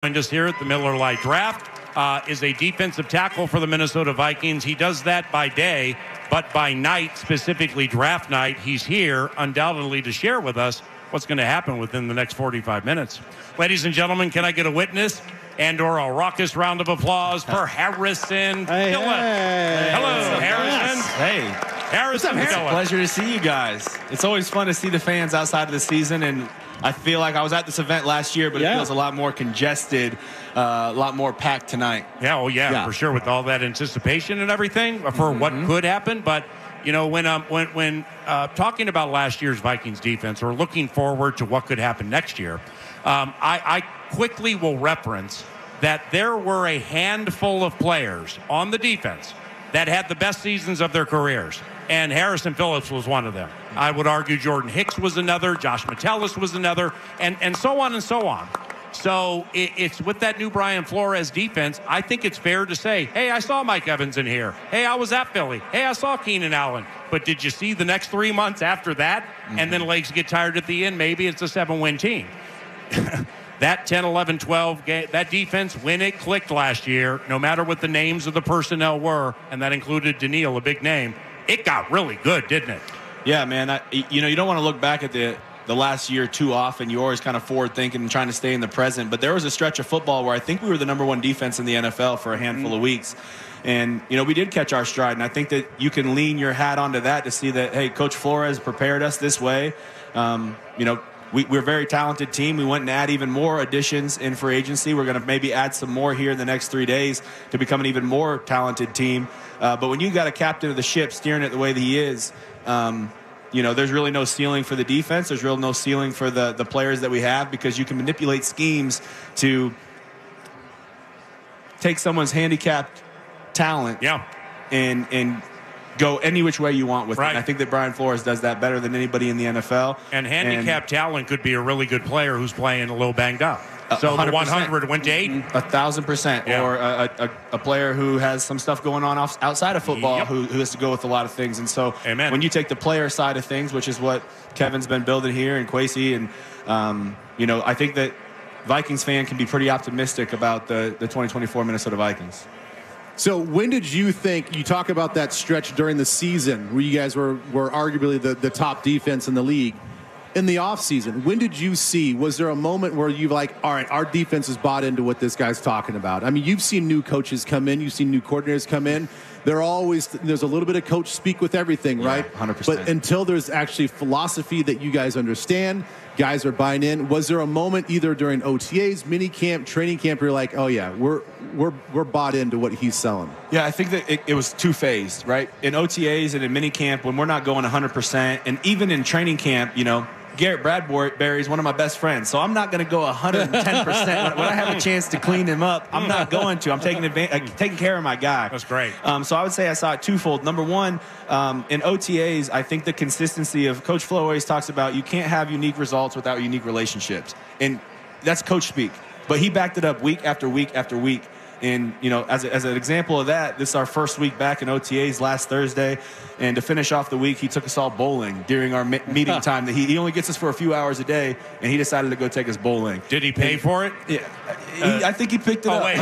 Joined us here at the Miller Lite Draft, is a defensive tackle for the Minnesota Vikings. He does that by day, but by night, specifically draft night, he's here undoubtedly to share with us what's going to happen within the next 45 minutes. Ladies and gentlemen, can I get a witness and/or a raucous round of applause for Harrison Phillips? Hey. Hello, Harrison. Hey. Harrison Phillips. It's a pleasure to see you guys. It's always fun to see the fans outside of the season, and I feel like I was at this event last year, but it feels a lot more congested, a lot more packed tonight. Yeah, for sure, with all that anticipation and everything for what could happen. But, you know, when talking about last year's Vikings defense or looking forward to what could happen next year, I quickly will reference that there were a handful of players on the defense that had the best seasons of their careers. And Harrison Phillips was one of them. I would argue Jordan Hicks was another, Josh Metellus was another, and so on and so on. So it's with that new Brian Flores defense, I think it's fair to say, hey, I saw Mike Evans in here. Hey, I was at Philly. Hey, I saw Keenan Allen. But did you see the next 3 months after that? And then legs get tired at the end. Maybe it's a 7-win team. That 10, 11, 12 game, that defense, when it clicked last year, no matter what the names of the personnel were, and that included Daniil, a big name, it got really good, didn't it? Yeah, man. You don't want to look back at the last year too often. You're always kind of forward thinking and trying to stay in the present. But there was a stretch of football where I think we were the #1 defense in the NFL for a handful of weeks. And, we did catch our stride. And I think that you can lean your hat onto that to see that, hey, Coach Flores prepared us this way. We're a very talented team. We went and add even more additions in free agency. We're going to maybe add some more here in the next 3 days to become an even more talented team. But when you got a captain of the ship steering it the way that he is, there's really no ceiling for the defense. There's really no ceiling for the players that we have, because you can manipulate schemes to take someone's handicapped talent and go any which way you want with it. And I think that Brian Flores does that better than anybody in the NFL. And handicapped talent could be a really good player who's playing a little banged up. So 100%. The 100 went to 80. 1,000%. Yeah. Or a player who has some stuff going on outside of football who has to go with a lot of things. And so when you take the player side of things, which is what Kevin's been building here, and Kwesi, and I think that Vikings fan can be pretty optimistic about the 2024 Minnesota Vikings. So when did you think, you talk about that stretch during the season where you guys were arguably the top defense in the league, in the offseason, when did you see, was there a moment where you're like, all right, our defense is bought into what this guy's talking about? I mean, you've seen new coaches come in, you've seen new coordinators come in. There's a little bit of coach speak with everything, right? 100%. But until there's actually philosophy that you guys understand, guys are buying in. Was there a moment either during OTAs, mini camp, training camp, where you're like, oh yeah, we're bought into what he's selling? Yeah, I think that it was two-phased, right? In OTAs and in mini camp, when we're not going 100%, and even in training camp, Garrett Bradbury is one of my best friends, so I'm not going to go 110%. When I have a chance to clean him up, I'm not going to. I'm taking care of my guy. That's great. So I would say I saw it twofold. Number one, in OTAs, I think the consistency of Coach Flo always talks about you can't have unique results without unique relationships. And that's coach speak. But he backed it up week after week after week. And, as an example of that, this is our first week back in OTAs last Thursday. And to finish off the week, he took us all bowling during our meeting time. That he only gets us for a few hours a day, and he decided to go take us bowling. Did he pay for it? Yeah. I think he picked it up. Oh, wait.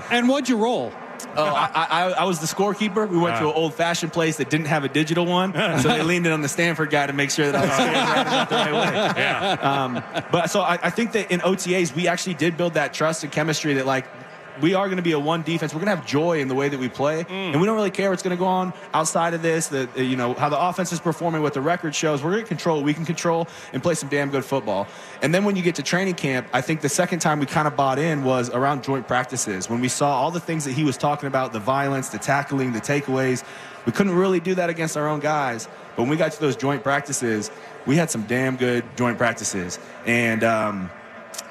And what'd you roll? Oh, I was the scorekeeper. We went to an old-fashioned place that didn't have a digital one, so they leaned in on the Stanford guy to make sure that I was scoring the right way. Yeah. But so I think that in OTAs, we actually did build that trust and chemistry that, like, we are going to be a one defense. We're going to have joy in the way that we play, and we don't really care what's going to go on outside of this. How the offense is performing, what the record shows. We're going to control what we can control and play some damn good football. And then when you get to training camp, I think the second time we kind of bought in was around joint practices, when we saw all the things that he was talking about, the violence, the tackling, the takeaways. We couldn't really do that against our own guys, but when we got to those joint practices, we had some damn good joint practices. And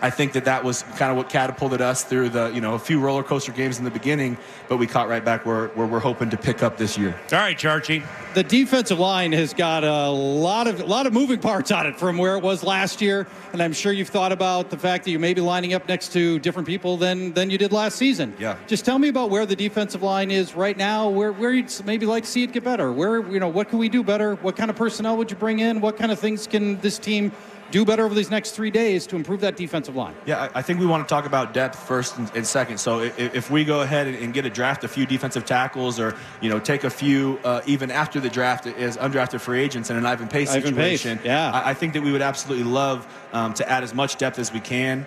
I think that was kind of what catapulted us through a few roller coaster games in the beginning, but we caught right back where we're hoping to pick up this year. All right, Charchie. The defensive line has got a lot of moving parts on it from where it was last year, and I'm sure you've thought about the fact that you may be lining up next to different people than you did last season. Yeah. Just tell me about where the defensive line is right now, where you'd maybe like to see it get better. What can we do better? What kind of personnel would you bring in? What kind of things can this team do better over these next 3 days to improve that defensive line? Yeah, I think we want to talk about depth first and second. So if we go ahead and get a few defensive tackles, or take a few even after the draft as undrafted free agents in an Ivan Pace situation, I think that we would absolutely love to add as much depth as we can.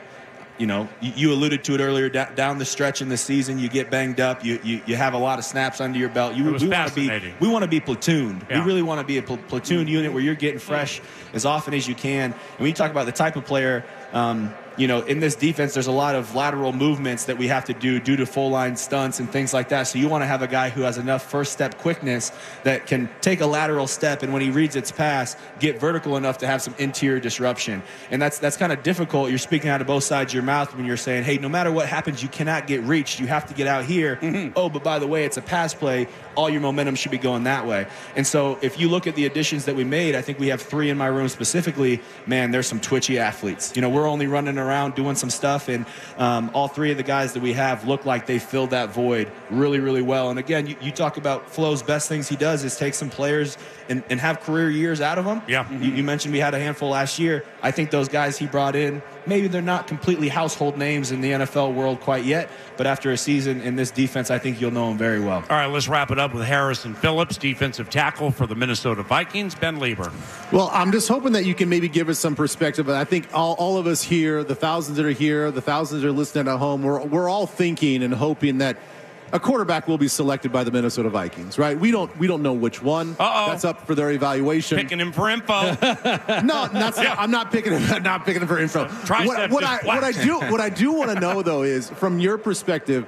You alluded to it earlier. Down the stretch in the season, you get banged up. You have a lot of snaps under your belt. We want to be platooned. Yeah. We really want to be a platoon unit where you're getting fresh as often as you can. And when you talk about the type of player, in this defense, there's a lot of lateral movements that we have to do due to full line stunts and things like that. So you want to have a guy who has enough first step quickness that can take a lateral step, and when he reads its pass, get vertical enough to have some interior disruption. And that's kind of difficult. You're speaking out of both sides of your mouth when you're saying, hey, no matter what happens, you cannot get reached. You have to get out here. Mm-hmm. Oh, but by the way, it's a pass play. All your momentum should be going that way. And so if you look at the additions that we made, I think we have 3 in my room specifically. Man, there's some twitchy athletes. We're only running around doing some stuff, and all 3 of the guys that we have look like they filled that void really, really well. And again, you talk about Flo's best things he does is take some players and have career years out of them. Yeah. You mentioned we had a handful last year. I think those guys he brought in, maybe they're not completely household names in the NFL world quite yet, but after a season in this defense, I think you'll know them very well. All right, let's wrap it up with Harrison Phillips, defensive tackle for the Minnesota Vikings. Ben Lieber. Well, I'm just hoping that you can maybe give us some perspective. I think all of us here, the thousands that are here, the thousands that are listening at home, we're all thinking and hoping that a quarterback will be selected by the Minnesota Vikings, right? We don't know which one. That's up for their evaluation. Picking him for info. No, I'm not picking him. Not picking him for info. What I do want to know though is, from your perspective,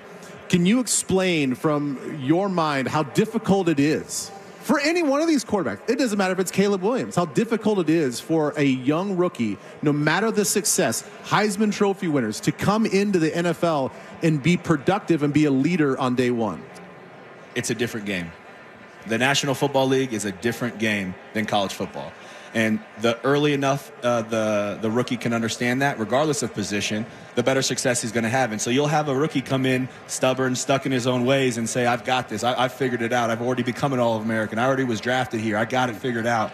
can you explain from your mind how difficult it is for any one of these quarterbacks? It doesn't matter if it's Caleb Williams, how difficult it is for a young rookie, no matter the success, Heisman Trophy winners, to come into the NFL and be productive and be a leader on day one. It's a different game. The National Football League is a different game than college football. And the early enough the rookie can understand that, regardless of position, the better success he's going to have. And so you'll have a rookie come in stubborn, stuck in his own ways, and say, I've got this. I've figured it out. I've already become an All-American. I already was drafted here. I got it figured out.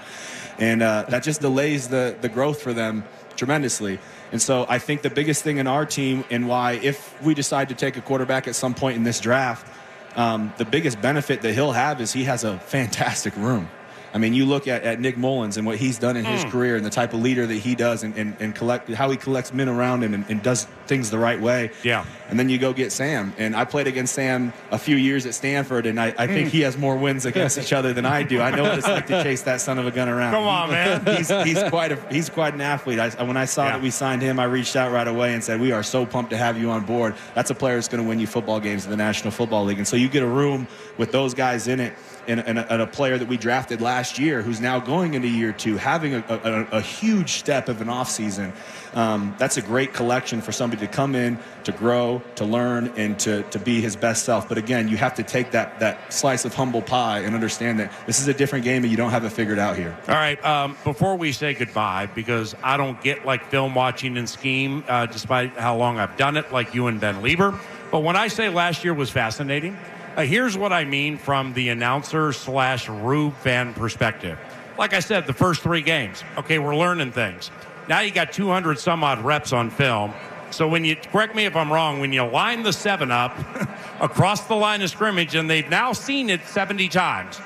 And that just delays the growth for them tremendously. And so I think the biggest thing in our team, and why, if we decide to take a quarterback at some point in this draft, the biggest benefit that he'll have is he has a fantastic room. I mean, you look at Nick Mullins and what he's done in his career, and the type of leader that he does, and how he collects men around him and does things the right way. Yeah. And then you go get Sam. And I played against Sam a few years at Stanford, and I think he has more wins against each other than I do. I know what it's like to chase that son of a gun around. Come on, man. He's quite an athlete. When I saw that we signed him, I reached out right away and said, we are so pumped to have you on board. That's a player that's going to win you football games in the National Football League. And so you get a room with those guys in it, and a player that we drafted last year who's now going into year 2, having a huge step of an offseason. That's a great collection for somebody to come in, to grow, to learn, and to be his best self. But again, you have to take that slice of humble pie and understand that this is a different game and you don't have it figured out here. All right, before we say goodbye, because I don't get like film watching and scheme, despite how long I've done it, like you and Ben Lieber. But when I say last year was fascinating, here's what I mean from the announcer/Rube fan perspective. Like I said, the first 3 games, okay, we're learning things. Now you got 200 some odd reps on film. So when you, correct me if I'm wrong, when you line the 7 up across the line of scrimmage, and they've now seen it 70 times,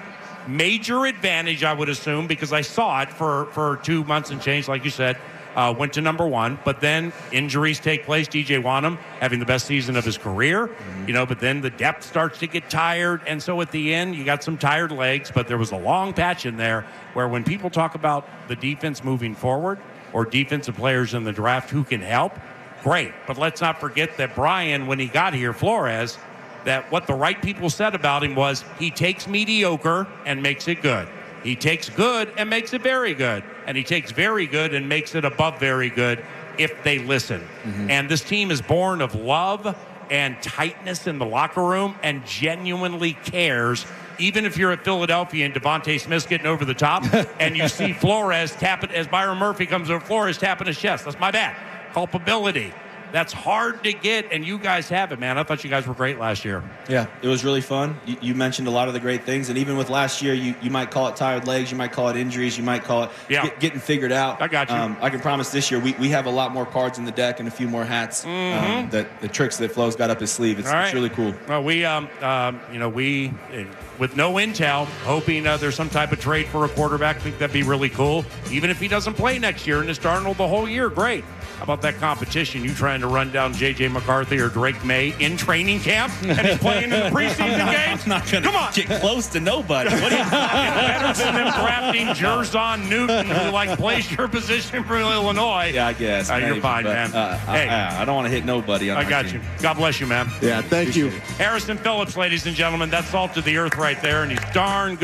major advantage, I would assume, because I saw it for 2 months and change, like you said. Went to number 1, but then injuries take place. DJ Wanham having the best season of his career, but then the depth starts to get tired. And so at the end, you got some tired legs, but there was a long patch in there where when people talk about the defense moving forward or defensive players in the draft who can help, great. But let's not forget that Brian, when he got here, Flores, that what the right people said about him was he takes mediocre and makes it good. He takes good and makes it very good. And he takes very good and makes it above very good if they listen. Mm-hmm. And this team is born of love and tightness in the locker room and genuinely cares. Even if you're at Philadelphia and Devontae Smith's getting over the top and you see Flores tapping, as Byron Murphy comes over, Flores tapping his chest. That's my bad. Culpability. That's hard to get, and you guys have it, man. I thought you guys were great last year. Yeah, it was really fun. You mentioned a lot of the great things, and even with last year, you might call it tired legs, you might call it injuries, you might call it getting figured out. I got you. I can promise this year we have a lot more cards in the deck and a few more hats. The tricks that Flo's got up his sleeve. It's really cool. Well, we with no intel, hoping there's some type of trade for a quarterback. I think that'd be really cool. Even if he doesn't play next year and is Darnold the whole year, great. How about that competition? You trying to run down J.J. McCarthy or Drake May in training camp, and he's playing in the preseason games? I'm not going to get close to nobody. What are you better than them drafting Jerzon Newton, who plays your position from Illinois. Yeah, I guess. You're fine, man. Hey, I don't want to hit nobody. I got you. God bless you, man. Yeah, thank you. Harrison Phillips, ladies and gentlemen. That's salt to the earth right there, and he's darn good.